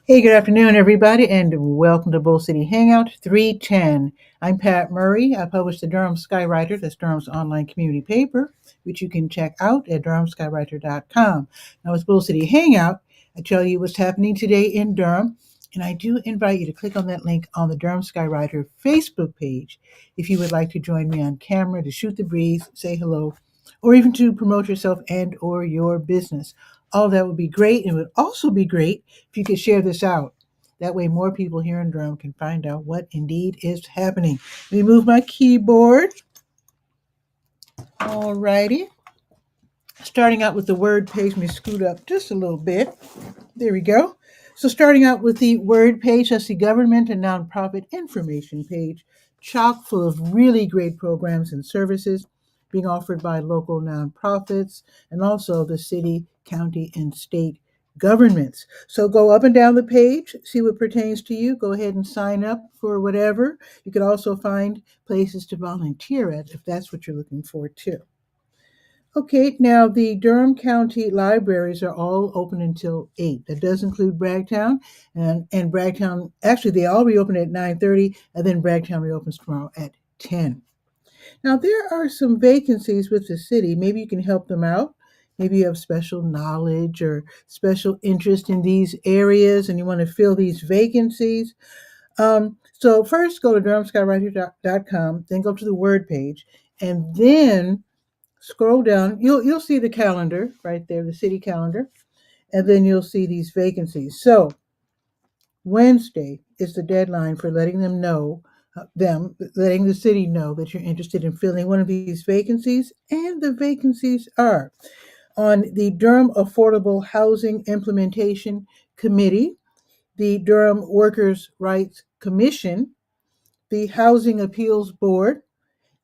Hey, good afternoon, everybody, and welcome to Bull City Hangout 310. I'm Pat Murray. I publish the Durham Skywriter, that's Durham's online community paper, which you can check out at durhamskywriter.com. Now, with Bull City Hangout, I tell you what's happening today in Durham, and I do invite you to click on that link on the Durham Skywriter Facebook page if you would like to join me on camera to shoot the breeze, say hello, or even to promote yourself and or your business. All of that would be great, and it would also be great if you could share this out. That way, more people here in Durham can find out what indeed is happening. Let me move my keyboard. All righty. Starting out with the word page, let me scoot up just a little bit. There we go. So, starting out with the word page, that's the government and nonprofit information page, chock full of really great programs and services being offered by local nonprofits and also the city, county, and state governments. So, go up and down the page, see what pertains to you. Go ahead and sign up for whatever. You can also find places to volunteer at if that's what you're looking for, too. Okay, now the Durham County libraries are all open until 8. That does include Bragtown, and Bragtown, actually, they all reopen at 9:30, and then Bragtown reopens tomorrow at 10. Now, there are some vacancies with the city. Maybe you can help them out. Maybe you have special knowledge or special interest in these areas and you want to fill these vacancies. So first go to durhamskywriter.com, then go to the word page, and then scroll down. You'll see the calendar right there, the city calendar, and then you'll see these vacancies. So Wednesday is the deadline for letting them know, letting the city know that you're interested in filling one of these vacancies, and the vacancies are on the Durham Affordable Housing Implementation Committee, the Durham Workers' Rights Commission, the Housing Appeals Board,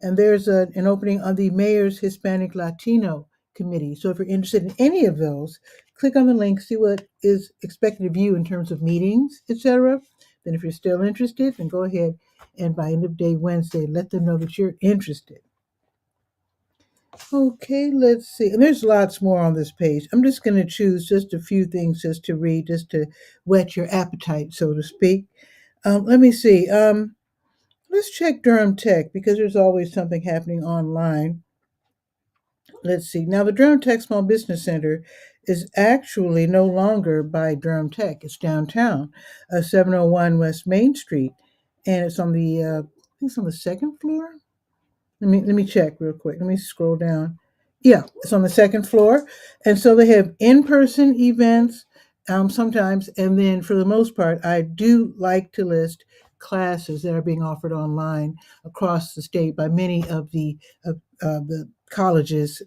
and there's an opening on the Mayor's Hispanic Latino Committee. So if you're interested in any of those, click on the link, see what is expected of you in terms of meetings, etc. Then if you're still interested, then go ahead and by end of day Wednesday, let them know that you're interested. Okay, let's see. And there's lots more on this page. I'm just going to choose just a few things just to read, just to whet your appetite, so to speak. Let me see. Let's check Durham Tech because there's always something happening online. Let's see. Now, the Durham Tech Small Business Center is actually no longer by Durham Tech. It's downtown, 701 West Main Street, and it's on the I think it's on the second floor. Let me check real quick. Let me scroll down. Yeah, it's on the second floor, and so they have in-person events sometimes, and then for the most part, I do like to list classes that are being offered online across the state by many of the colleges,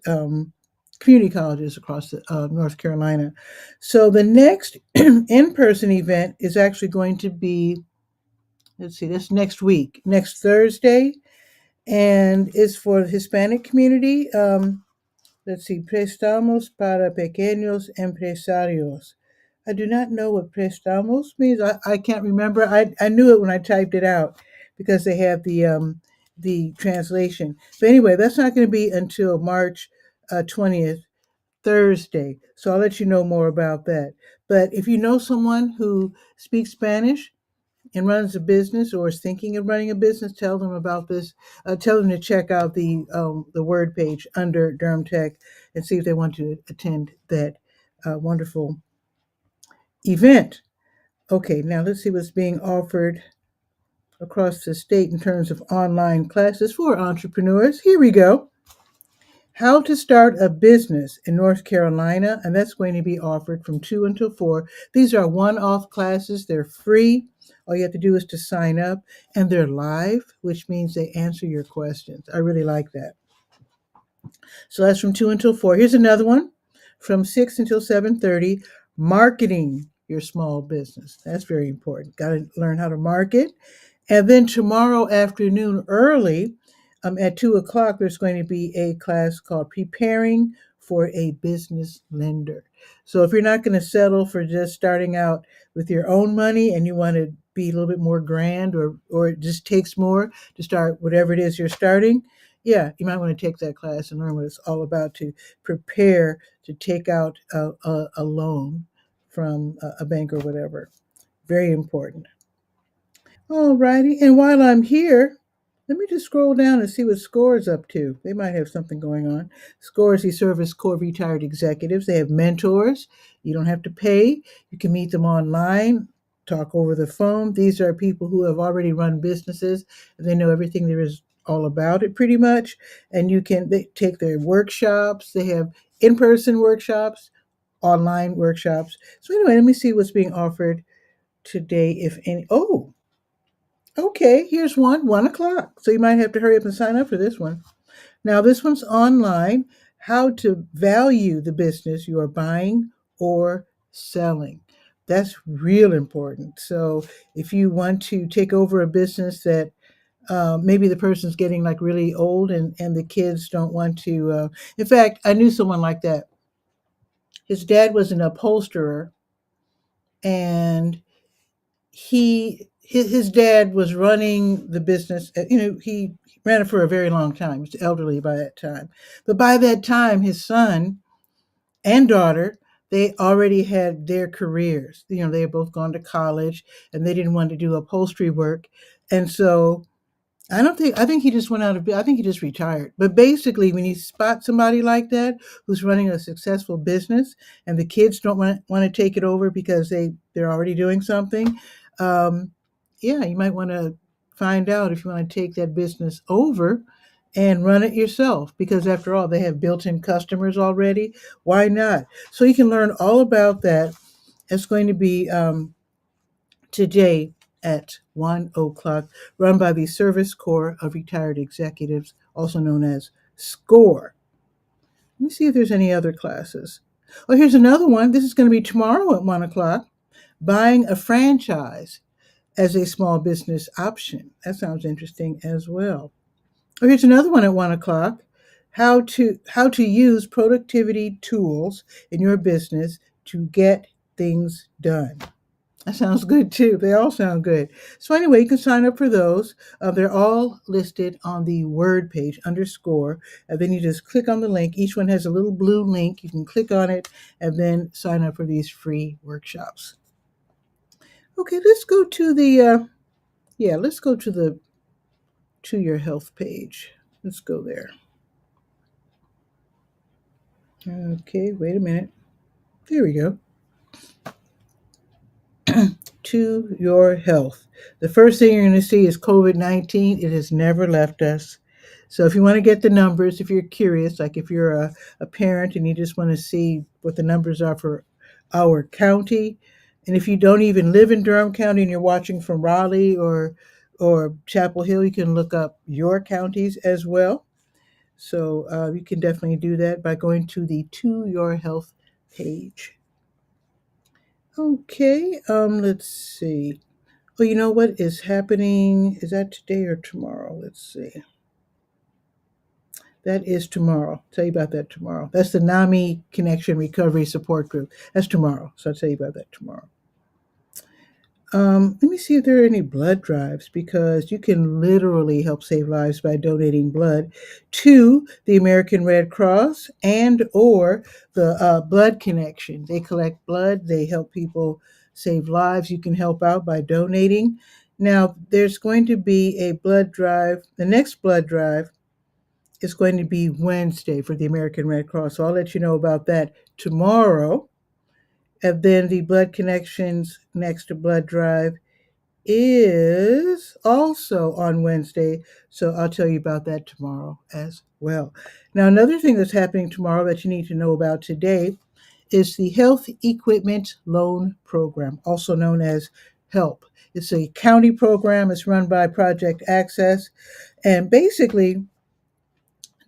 community colleges across North Carolina. So the next in-person event is actually going to be, let's see, that's next week, next Thursday, and it's for the Hispanic community. Let's see, Prestamos para Pequeños Empresarios. I do not know what prestamos means. I can't remember. I knew it when I typed it out because they have the translation. But anyway, that's not going to be until March 20th, Thursday. So I'll let you know more about that. But if you know someone who speaks Spanish, and runs a business or is thinking of running a business, tell them about this. Tell them to check out the word page under Durham Tech and see if they want to attend that wonderful event. Okay, now let's see what's being offered across the state in terms of online classes for entrepreneurs. Here we go. How to Start a Business in North Carolina, and that's going to be offered from 2 until 4. These are one-off classes. They're free. All you have to do is to sign up, and they're live, which means they answer your questions. I really like that. So that's from 2 until 4. Here's another one from 6 until 7:30, marketing your small business. That's very important. Got to learn how to market. And then tomorrow afternoon early, at 2 o'clock, there's going to be a class called Preparing for a Business Lender. So if you're not going to settle for just starting out with your own money and you want to be a little bit more grand, or it just takes more to start whatever it is you're starting, yeah, you might want to take that class and learn what it's all about to prepare to take out a loan from a bank or whatever. Very important. All righty. And while I'm here, let me just scroll down and see what SCORE's up to. They might have something going on. SCORE's the Service Corps of Retired Executives. They have mentors. You don't have to pay. You can meet them online, talk over the phone. These are people who have already run businesses. They know everything there is all about it pretty much. And they take their workshops. They have in-person workshops, online workshops. So anyway, let me see what's being offered today, if any. Oh, okay, here's 1 o'clock. So you might have to hurry up and sign up for this one. Now, this one's online. How to value the business you are buying or selling. That's real important. So if you want to take over a business that maybe the person's getting like really old and the kids don't want to. In fact, I knew someone like that. His dad was an upholsterer, and his dad was running the business. He ran it for a very long time. He was elderly by that time, but by that time his son and daughter, they already had their careers. They had both gone to college, and they didn't want to do upholstery work. And so I think he just went out of, I think he just retired. But basically, when you spot somebody like that who's running a successful business and the kids don't want to take it over because they're already doing something, um, yeah, you might want to find out if you want to take that business over and run it yourself, because after all, they have built-in customers already. Why not? So you can learn all about that. It's going to be today at 1 o'clock, run by the Service Corps of Retired Executives, also known as SCORE. Let me see if there's any other classes. Oh, here's another one. This is going to be tomorrow at 1 o'clock. Buying a franchise as a small business option. That sounds interesting as well. Oh, here's another one at 1 o'clock. How to use productivity tools in your business to get things done. That sounds good too. They all sound good. So anyway, you can sign up for those. They're all listed on the Word page underscore, and then you just click on the link. Each one has a little blue link. You can click on it and then sign up for these free workshops. Okay, let's go to the let's go to the To Your Health page. Let's go there. Okay, wait a minute. There we go. To Your Health. The first thing you're going to see is COVID-19. It has never left us. So if you want to get the numbers, if you're curious, like if you're a parent and you just want to see what the numbers are for our county, and if you don't even live in Durham County and you're watching from Raleigh or Chapel Hill, you can look up your counties as well. So you can definitely do that by going to the To Your Health page. Okay, let's see. Oh, you know what is happening? Is that today or tomorrow? Let's see. That is tomorrow. I'll tell you about that tomorrow. That's the NAMI Connection Recovery Support Group. That's tomorrow. So I'll tell you about that tomorrow. Let me see if there are any blood drives, because you can literally help save lives by donating blood to the American Red Cross and or the Blood Connection. They collect blood. They help people save lives. You can help out by donating. Now, there's going to be a blood drive. The next blood drive is going to be Wednesday for the American Red Cross. So I'll let you know about that tomorrow. And then the Blood Connections next blood drive is also on Wednesday. So I'll tell you about that tomorrow as well. Now, another thing that's happening tomorrow that you need to know about today is the Health Equipment Loan Program, also known as HELP. It's a county program. It's run by Project Access. And basically,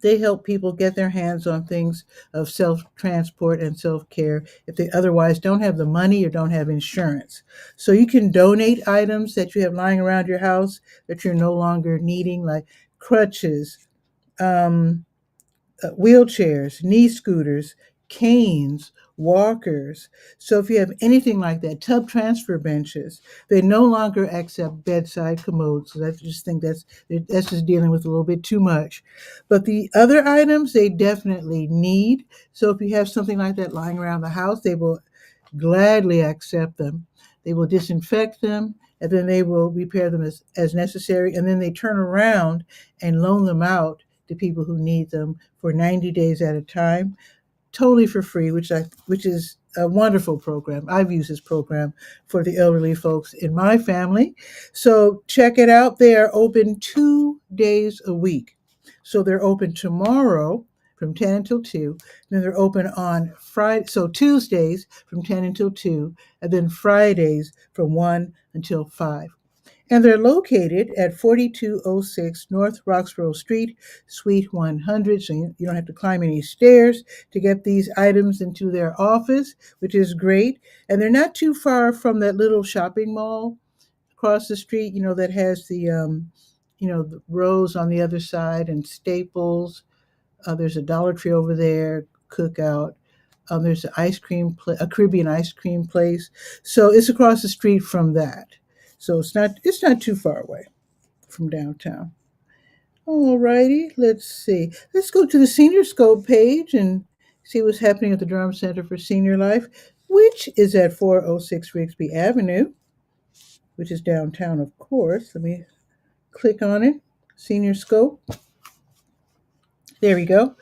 they help people get their hands on things of self-transport and self-care if they otherwise don't have the money or don't have insurance. So you can donate items that you have lying around your house that you're no longer needing, like crutches, um, wheelchairs, knee scooters, canes, walkers. So if you have anything like that, tub transfer benches, they no longer accept bedside commodes. So I just think that's just dealing with a little bit too much. But the other items they definitely need. So if you have something like that lying around the house, they will gladly accept them. They will disinfect them, and then they will repair them as necessary. And then they turn around and loan them out to people who need them for 90 days at a time, totally for free, which is a wonderful program. I've used this program for the elderly folks in my family. So check it out. They are open 2 days a week. So they're open tomorrow from 10 until 2. Then they're open on Friday, so Tuesdays from 10 until 2, and then Fridays from 1 until 5. And they're located at 4206 North Roxborough Street, Suite 100. So you don't have to climb any stairs to get these items into their office, which is great. And they're not too far from that little shopping mall across the street, that has the Rose on the other side and Staples. There's a Dollar Tree over there, Cookout. There's a Caribbean ice cream place. So it's across the street from that. So it's not too far away from downtown. All righty, let's see. Let's go to the Senior Scope page and see what's happening at the Durham Center for Senior Life, which is at 406 Rigsby Avenue, which is downtown, of course. Let me click on it. Senior Scope. There we go.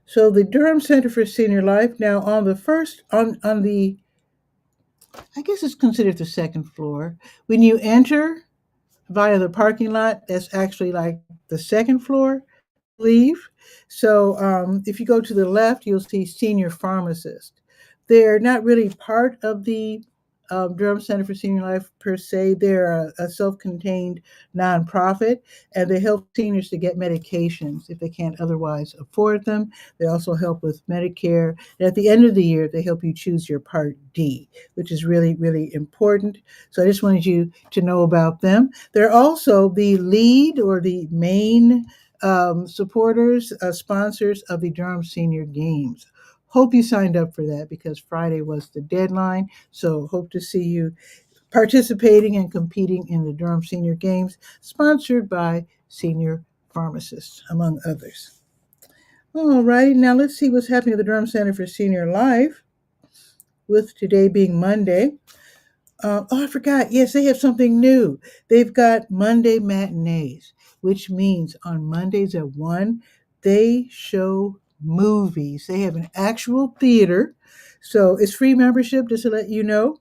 So the Durham Center for Senior Life, now on the first, on the, I guess it's considered the second floor. When you enter via the parking lot, that's actually like the second floor, leave. So if you go to the left, you'll see senior pharmacist. They're not really part of the Durham Center for Senior Life per se. They're a self-contained nonprofit, and they help seniors to get medications if they can't otherwise afford them. They also help with Medicare. And at the end of the year, they help you choose your Part D, which is really, really important. So I just wanted you to know about them. They're also the lead or the main supporters, sponsors of the Durham Senior Games. Hope you signed up for that because Friday was the deadline. So hope to see you participating and competing in the Durham Senior Games, sponsored by Senior Pharmacists, among others. All right, now let's see what's happening at the Durham Center for Senior Life, with today being Monday. I forgot. Yes, they have something new. They've got Monday matinees, which means on Mondays at 1, they show movies. They have an actual theater. So it's free membership, just to let you know.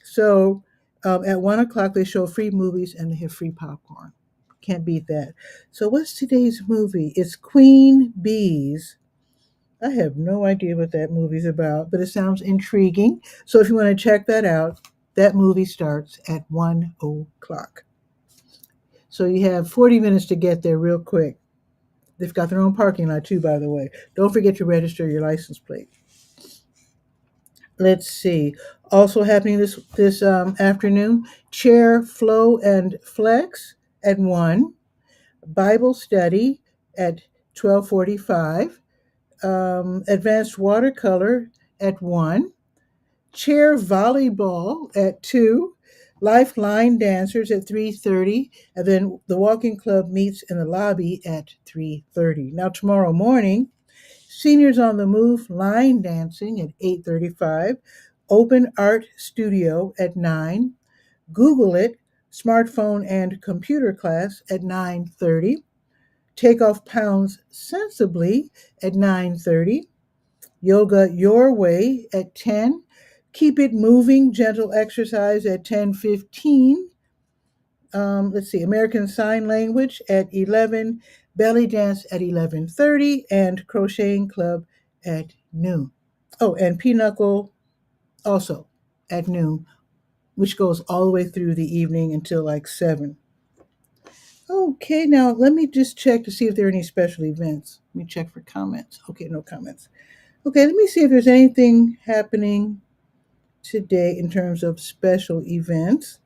So at 1 o'clock, they show free movies and they have free popcorn. Can't beat that. So what's today's movie? It's Queen Bees. I have no idea what that movie's about, but it sounds intriguing. So if you want to check that out, that movie starts at 1 o'clock. So you have 40 minutes to get there real quick. They've got their own parking lot too, by the way. Don't forget to register your license plate. Let's see. Also happening this afternoon, chair flow and flex at 1, Bible study at 12:45, advanced watercolor at 1, chair volleyball at 2, lifeline dancers at 3:30, and then the walking club meets in the lobby at 3:30. Now tomorrow morning, seniors on the move line dancing at 8:35, open art studio at 9, Google it, smartphone and computer class at 9:30, take off pounds sensibly at 9:30, yoga your way at 10, keep it moving gentle exercise at 10:15, let's see, American Sign Language at 11, belly dance at 11:30, and crocheting club at noon. Oh, and pinochle also at noon, which goes all the way through the evening until like 7. Okay, now let me just check to see if there are any special events. Let me check for comments. Okay, no comments. Okay, let me see if there's anything happening today in terms of special events.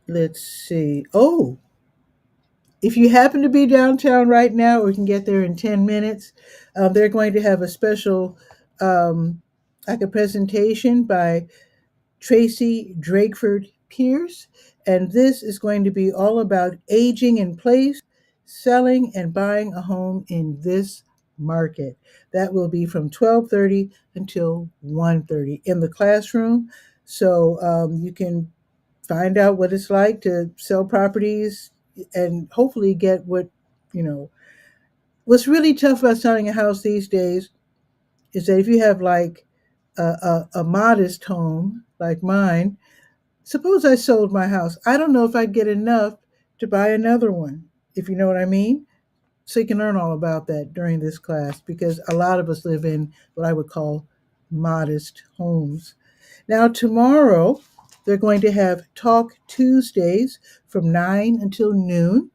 Let's see. Oh, if you happen to be downtown right now or can get there in 10 minutes, they're going to have a special, like a presentation by Tracy Drakeford Pierce. And this is going to be all about aging in place, selling and buying a home in this market. That will be from 12:30 until 1:30 in the classroom. So you can find out what it's like to sell properties and hopefully get what, you know, what's really tough about selling a house these days is that if you have like a modest home like mine, suppose I sold my house, I don't know if I'd get enough to buy another one, if you know what I mean. So you can learn all about that during this class because a lot of us live in what I would call modest homes. Now, tomorrow, they're going to have Talk Tuesdays from 9 until noon.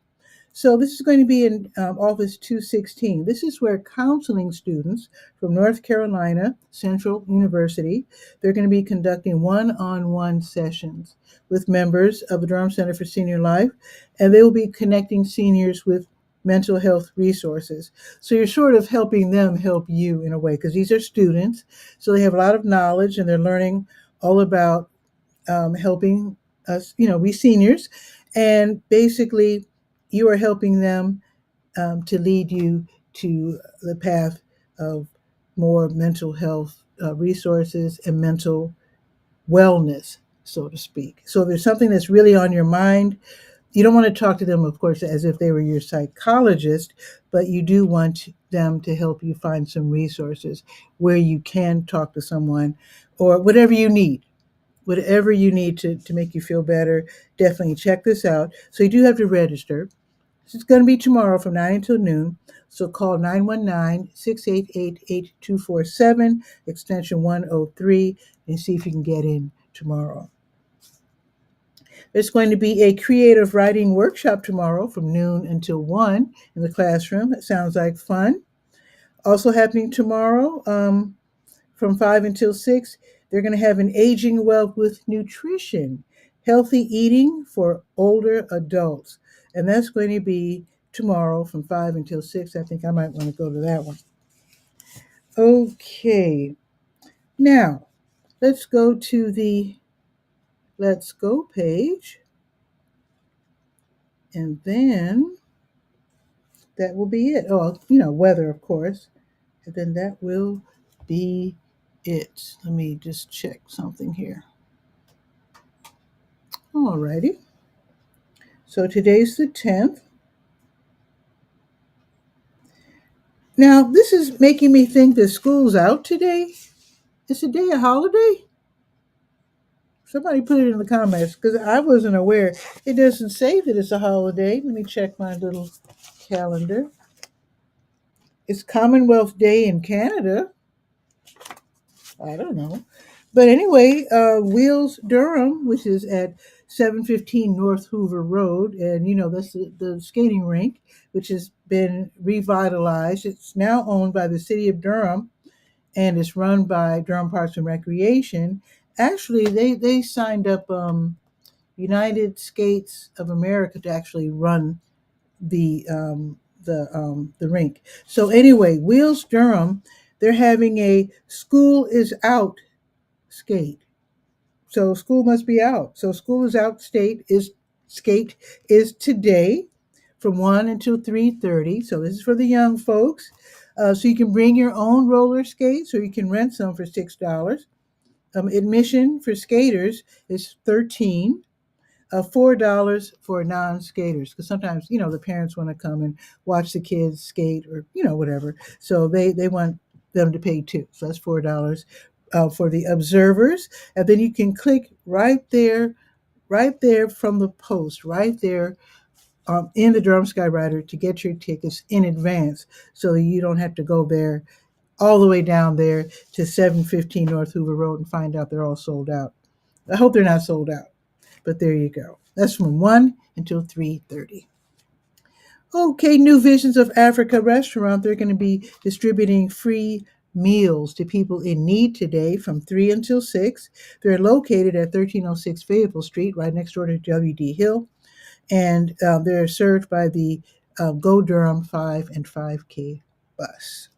So this is going to be in Office 216. This is where counseling students from North Carolina Central University, they're going to be conducting one-on-one sessions with members of the Durham Center for Senior Life, and they will be connecting seniors with mental health resources. So you're sort of helping them help you in a way because these are students, so they have a lot of knowledge and they're learning all about helping us, we seniors, and basically you are helping them to lead you to the path of more mental health resources and mental wellness, so to speak. So if there's something that's really on your mind, you don't want to talk to them, of course, as if they were your psychologist, but you do want them to help you find some resources where you can talk to someone or whatever you need to make you feel better. Definitely check this out. So you do have to register. It's going to be tomorrow from 9 until noon. So call 919-688-8247, extension 103, and see if you can get in tomorrow. There's going to be a creative writing workshop tomorrow from noon until 1 in the classroom. That sounds like fun. Also happening tomorrow from 5 until 6, they're going to have an aging well with nutrition, healthy eating for older adults. And that's going to be tomorrow from 5 until 6. I think I might want to go to that one. Okay. Now, let's go to the Let's Go page. And then that will be it. Oh, weather, of course. And then that will be it. Let me just check something here. Alrighty. So today's the 10th. Now, this is making me think that school's out today. Is today a holiday? Somebody put it in the comments because I wasn't aware. It doesn't say that it's a holiday. Let me check my little calendar. It's Commonwealth Day in Canada. I don't know. But anyway, Wheels Durham, which is at 715 North Hoover Road, and that's the skating rink, which has been revitalized. It's now owned by the city of Durham and it's run by Durham Parks and Recreation. Actually, they signed up United Skates of America to actually run the rink. So anyway, Wheels Durham, they're having a school is out skate. So school must be out. So school is out skate is today from 1 until 3:30. So this is for the young folks. So you can bring your own roller skates or you can rent some for $6. Admission for skaters is $13. $4 for non-skaters because sometimes the parents want to come and watch the kids skate or whatever. So they want them to pay too. So that's $4 for the observers, and then you can click right there from the post, right there in the Durham Skywriter to get your tickets in advance, so you don't have to go there all the way down there to 715 North Hoover Road and find out they're all sold out. I hope they're not sold out, but there you go. That's from 1 until 3:30. Okay, New Visions of Africa restaurant. They're going to be distributing free meals to people in need today from 3 until 6. They're located at 1306 Fayetteville Street, right next door to W.D. Hill. And they're served by the Go Durham 5 and 5K bus.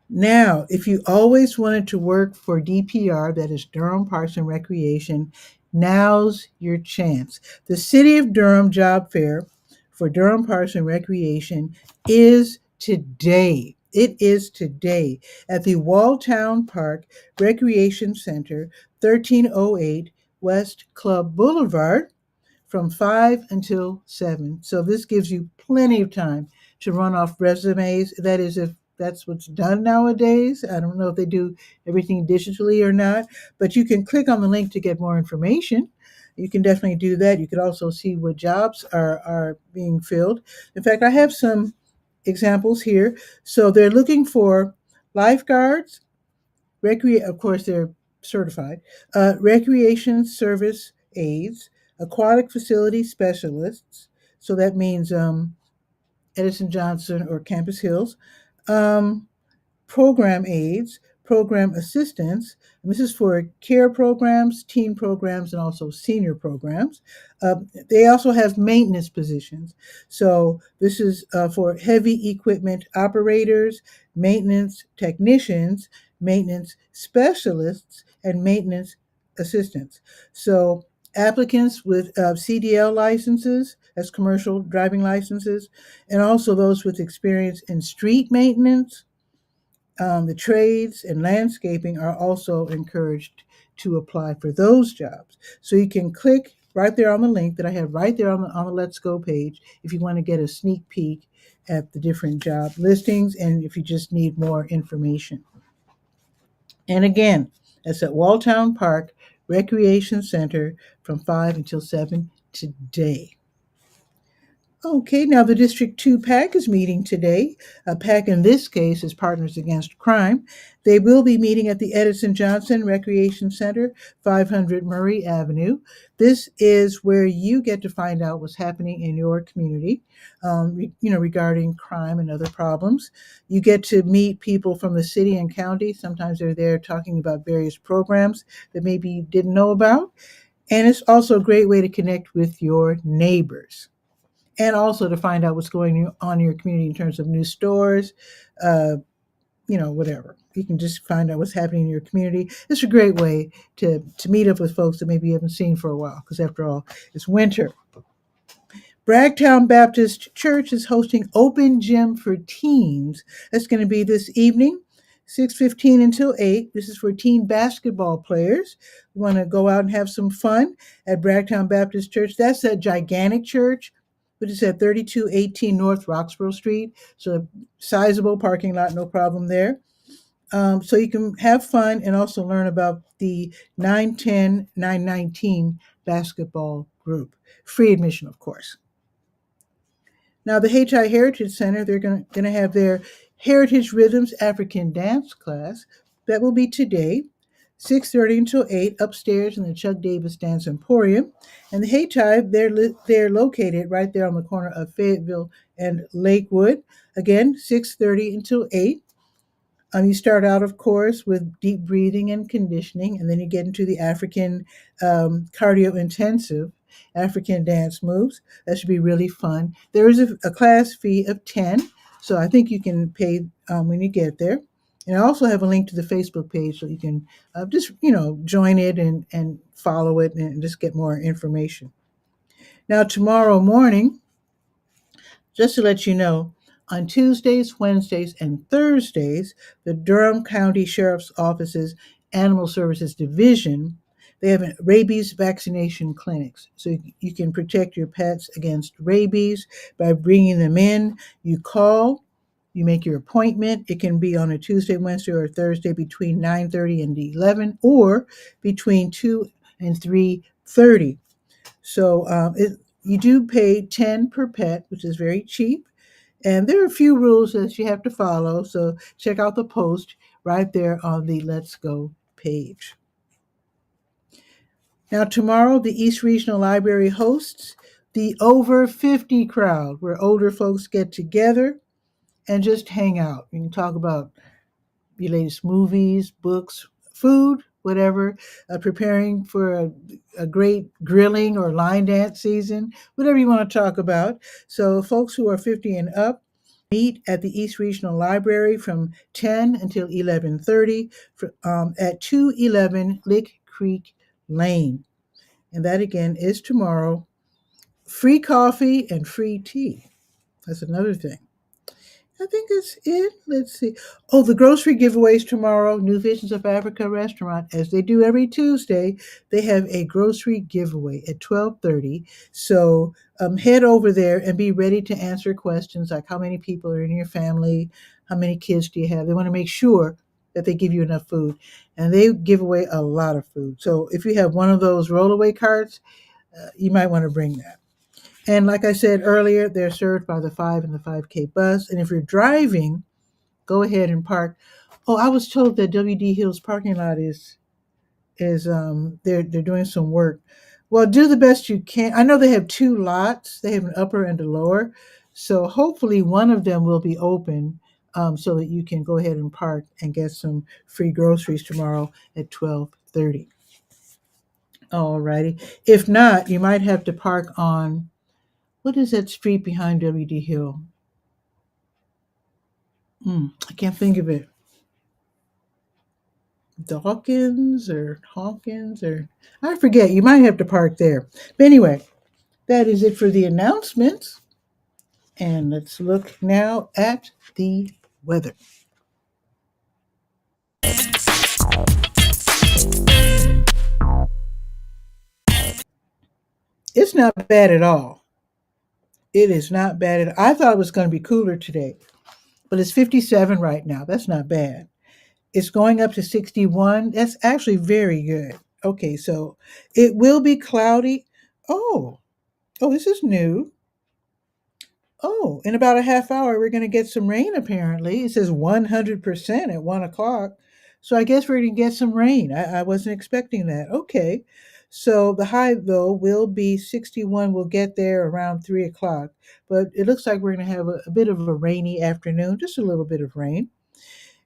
Now, if you always wanted to work for DPR, that is Durham Parks and Recreation, now's your chance. The City of Durham Job Fair for Durham Parks and Recreation is today. It is today at the Walltown Park Recreation Center, 1308 West Club Boulevard, from 5 until 7. So this gives you plenty of time to run off resumes. That is, if that's what's done nowadays. I don't know if they do everything digitally or not, but you can click on the link to get more information. You can definitely do that. You could also see what jobs are being filled. In fact, I have some examples here. So they're looking for lifeguards, of course, they're certified, recreation service aides, aquatic facility specialists. So that means Edison Johnson or Campus Hills, um, program aides, program assistants. And this is for care programs, teen programs, and also senior programs. They also have maintenance positions. So this is for heavy equipment operators, maintenance technicians, maintenance specialists, and maintenance assistants. So applicants with CDL licenses, as commercial driving licenses, and also those with experience in street maintenance, the trades and landscaping are also encouraged to apply for those jobs. So you can click right there on the link that I have right there on the Let's Go page if you want to get a sneak peek at the different job listings and if you just need more information. And again, that's at Walltown Park Recreation Center from 5 until 7 today. Okay, now the District 2 PAC is meeting today. PAC in this case is Partners Against Crime. They will be meeting at the Edison Johnson Recreation Center, 500 Murray Avenue. This is where you get to find out what's happening in your community, regarding crime and other problems. You get to meet people from the city and county. Sometimes they're there talking about various programs that maybe you didn't know about. And it's also a great way to connect with your neighbors and also to find out what's going on in your community in terms of new stores, uh, whatever. You can just find out what's happening in your community. It's a great way to meet up with folks that maybe you haven't seen for a while, because after all, it's winter. Bragtown Baptist Church is hosting Open Gym for Teens. That's going to be this evening, 6:15 until 8. This is for teen basketball players who want to go out and have some fun at Bragtown Baptist Church. That's a gigantic church, which is at 3218 North Roxborough Street. So a sizable parking lot, no problem there. So you can have fun and also learn about the 910, 919 basketball group. Free admission, of course. Now, the HI Heritage Center, they're going to have their Heritage Rhythms African Dance class. That will be today, 6:30 until 8, upstairs in the Chuck Davis Dance Emporium. And the HI, they're located right there on the corner of Fayetteville and Lakewood. Again, 6:30 until 8. You start out, of course, with deep breathing and conditioning, and then you get into the African cardio intensive African dance moves. That should be really fun. There is a class fee of 10, so I think you can pay when you get there. And I also have a link to the Facebook page so you can just, join it and follow it and just get more information. Now, tomorrow morning, just to let you know, on Tuesdays, Wednesdays, and Thursdays, the Durham County Sheriff's Office's Animal Services Division, they have rabies vaccination clinics. So you can protect your pets against rabies by bringing them in. You call, you make your appointment. It can be on a Tuesday, Wednesday, or Thursday between 9:30 and 11, or between 2 and 3:30. So you do pay 10 per pet, which is very cheap. And there are a few rules that you have to follow. So check out the post right there on the Let's Go page. Now, tomorrow, the East Regional Library hosts the Over 50 crowd, where older folks get together and just hang out. You can talk about your latest movies, books, food, whatever, preparing for a great grilling or line dance season, whatever you want to talk about. So folks who are 50 and up meet at the East Regional Library from 10 until 11:30 at 211 Lick Creek Lane. And that again is tomorrow. Free coffee and free tea. That's another thing. I think that's it. Let's see. Oh, the grocery giveaways tomorrow. New Visions of Africa restaurant, as they do every Tuesday, they have a grocery giveaway at 12:30. So head over there and be ready to answer questions like how many people are in your family, how many kids do you have. They want to make sure that they give you enough food, and they give away a lot of food. So if you have one of those rollaway carts, you might want to bring that. And like I said earlier, they're served by the 5 and the 5K bus. And if you're driving, go ahead and park. Oh, I was told that WD Hill's parking lot is they're doing some work. Well, do the best you can. I know they have two lots. They have an upper and a lower. So hopefully one of them will be open so that you can go ahead and park and get some free groceries tomorrow at 12:30. All righty. If not, you might have to park on what is that street behind WD Hill? I can't think of it. Dawkins or Hawkins or I forget. You might have to park there. But anyway, that is it for the announcements. And let's look now at the weather. It's not bad at all. It is not bad at all. I thought it was going to be cooler today, but it's 57 right now. That's not bad. It's going up to 61. That's actually very good. Okay, so it will be cloudy. Oh, this is new. Oh, in about a half hour, we're going to get some rain, apparently. It says 100% at 1 o'clock. So I guess we're going to get some rain. I wasn't expecting that. Okay. So the high, though, will be 61. We'll get there around 3 o'clock. But it looks like we're going to have a bit of a rainy afternoon, just a little bit of rain.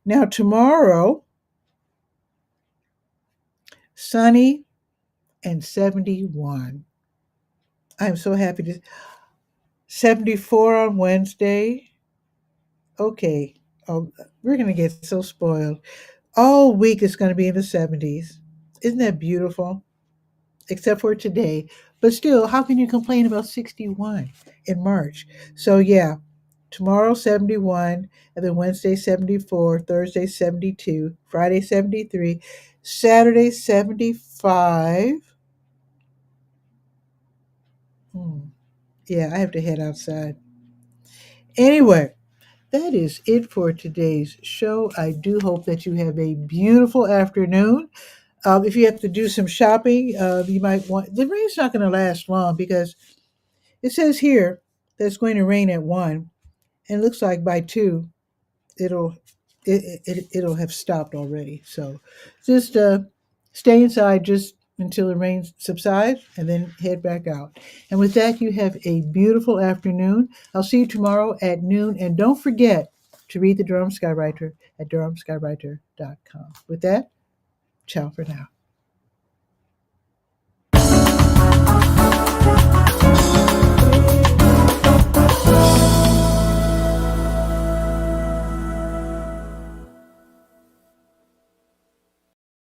Now, tomorrow, sunny and 71. I'm so happy to. 74 on Wednesday. Okay. Oh, we're going to get so spoiled. All week it's going to be in the 70s. Isn't that beautiful? Except for today. But still, how can you complain about 61 in March? So, yeah, tomorrow 71, and then Wednesday 74, Thursday 72, Friday 73, Saturday 75. Hmm. Yeah, I have to head outside. Anyway, that is it for today's show. I do hope that you have a beautiful afternoon. If you have to do some shopping, you might want. The rain's not going to last long because it says here that it's going to rain at 1, and it looks like by 2 it'll it'll have stopped already. So just stay inside just until the rain subsides, and then head back out. And with that, you have a beautiful afternoon. I'll see you tomorrow at noon, and don't forget to read the Durham Skywriter at durhamskywriter.com. With that, ciao for now.